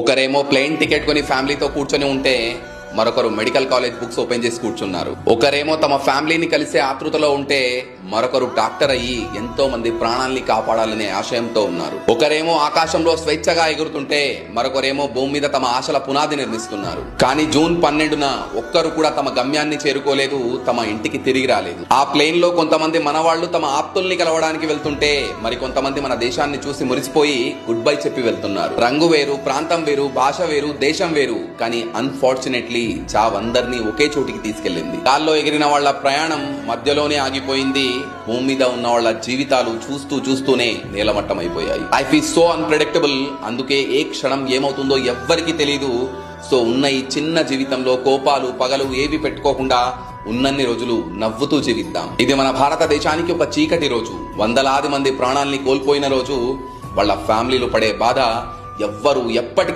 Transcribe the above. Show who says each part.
Speaker 1: ఒకరేమో plane ticket కొని ఫ్యామిలీతో కూర్చొని ఉంటే మరొకరు మెడికల్ కాలేజ్ బుక్స్ ఓపెన్ చేసి కూర్చున్నారు. ఒకరేమో తమ ఫ్యామిలీని కలిసే ఆతృతలో ఉంటే మరొకరు డాక్టర్ అయ్యి ఎంతో మంది ప్రాణాల్ని కాపాడాలనే ఆశయంతో ఉన్నారు. ఒకరేమో ఆకాశంలో స్వేచ్ఛగా ఎగురుతుంటే మరొకరేమో భూమి మీద తమ ఆశల పునాది నిర్మిస్తున్నారు. కానీ జూన్ 12న ఒక్కరు కూడా తమ గమ్యాన్ని చేరుకోలేదు, తమ ఇంటికి తిరిగి రాలేదు. ఆ ప్లేన్ లో కొంతమంది మనవాళ్లు తమ ఆప్తుల్ని కలవడానికి వెళ్తుంటే మరి కొంతమంది మన దేశాన్ని చూసి మురిసిపోయి గుడ్ బై చెప్పి వెళ్తున్నారు. రంగు వేరు, ప్రాంతం వేరు, భాష వేరు, దేశం వేరు, కానీ అన్ఫార్చునేట్లీ చావందరినీ ఒకే చోటికి తీసుకెళ్లింది. గాల్లో ఎగిరిన వాళ్ల ప్రయాణం మధ్యలోనే ఆగిపోయింది. భూమి మీద ఉన్న వాళ్ళ జీవితాలు చూస్తూనే నేలమట్టం అయిపోయాయి. Life is so unpredictable. అందుకే ఏ క్షణం ఏమవుతుందో ఎవ్వరికి తెలీదు. సో ఉన్న ఈ చిన్న జీవితంలో కోపాలు పగలు ఏవి పెట్టుకోకుండా ఉన్నన్ని రోజులు నవ్వుతూ జీవిద్దాం. ఇది మన భారతదేశానికి ఒక చీకటి రోజు. వందలాది మంది ప్రాణాల్ని కోల్పోయిన రోజు. వాళ్ళ ఫ్యామిలీలు పడే బాధ ఎవ్వరు ఎప్పటికీ